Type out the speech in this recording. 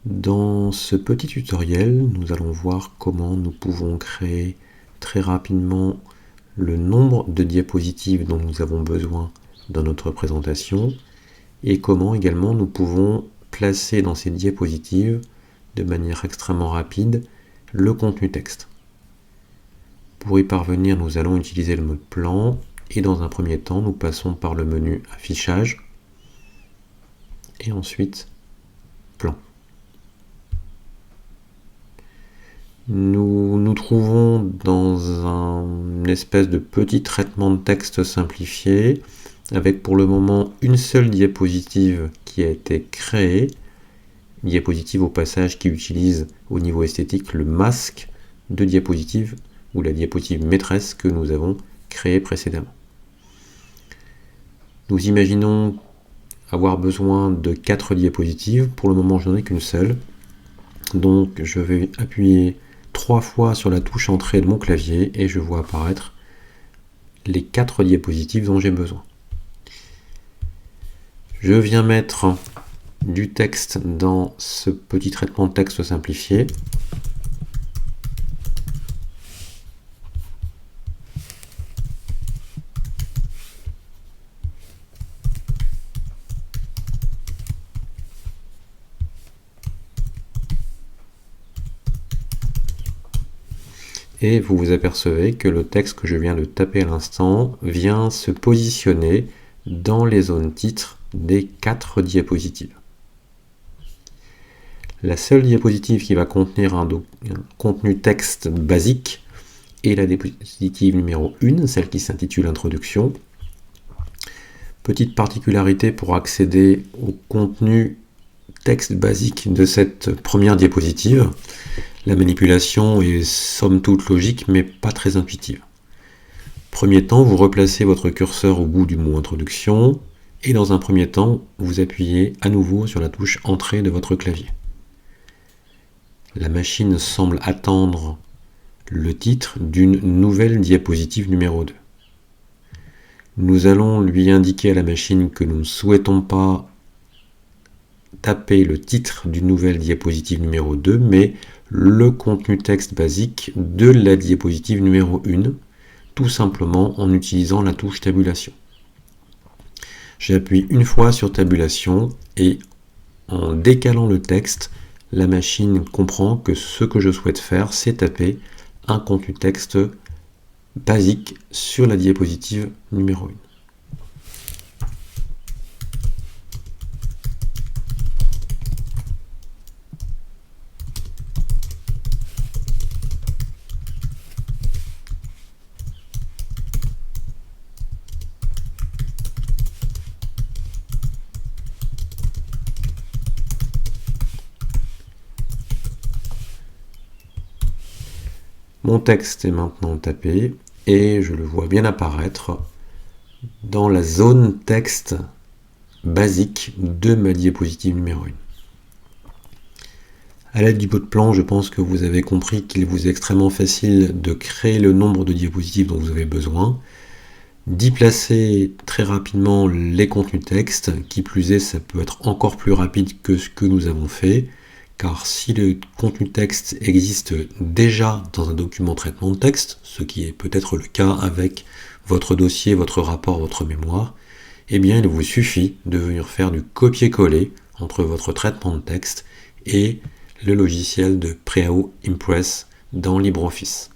Dans ce petit tutoriel, nous allons voir comment nous pouvons créer très rapidement le nombre de diapositives dont nous avons besoin dans notre présentation et comment également nous pouvons placer dans ces diapositives de manière extrêmement rapide le contenu texte. Pour y parvenir, nous allons utiliser le mode plan et dans un premier temps, nous passons par le menu affichage et ensuite plan. Nous nous trouvons dans une espèce de petit traitement de texte simplifié avec pour le moment une seule diapositive qui a été créée, une diapositive au passage qui utilise au niveau esthétique le masque de diapositive ou la diapositive maîtresse que nous avons créée précédemment. Nous imaginons avoir besoin de 4 diapositives, pour le moment je n'en ai qu'une seule, donc je vais appuyer 3 fois sur la touche entrée de mon clavier et je vois apparaître les 4 diapositives dont j'ai besoin. Je viens mettre du texte dans ce petit traitement de texte simplifié. Et vous vous apercevez que le texte que je viens de taper à l'instant vient se positionner dans les zones titres des 4 diapositives. La seule diapositive qui va contenir un contenu texte basique est la diapositive numéro 1, celle qui s'intitule Introduction. Petite particularité pour accéder au contenu texte basique de cette première diapositive. La manipulation est somme toute logique, mais pas très intuitive. Premier temps, vous replacez votre curseur au bout du mot introduction, et dans un premier temps, vous appuyez à nouveau sur la touche entrée de votre clavier. La machine semble attendre le titre d'une nouvelle diapositive numéro 2. Nous allons lui indiquer à la machine que nous ne souhaitons pas taper le titre d'une nouvelle diapositive numéro 2, mais le contenu texte basique de la diapositive numéro 1, tout simplement en utilisant la touche tabulation. J'appuie une fois sur tabulation et en décalant le texte, la machine comprend que ce que je souhaite faire, c'est taper un contenu texte basique sur la diapositive numéro 1. Mon texte est maintenant tapé et je le vois bien apparaître dans la zone texte basique de ma diapositive numéro 1. À l'aide du mode plan, je pense que vous avez compris qu'il vous est extrêmement facile de créer le nombre de diapositives dont vous avez besoin, d'y placer très rapidement les contenus texte, qui plus est, ça peut être encore plus rapide que ce que nous avons fait, car si le contenu texte existe déjà dans un document traitement de texte, ce qui est peut-être le cas avec votre dossier, votre rapport, votre mémoire, eh bien il vous suffit de venir faire du copier-coller entre votre traitement de texte et le logiciel de Préao Impress dans LibreOffice.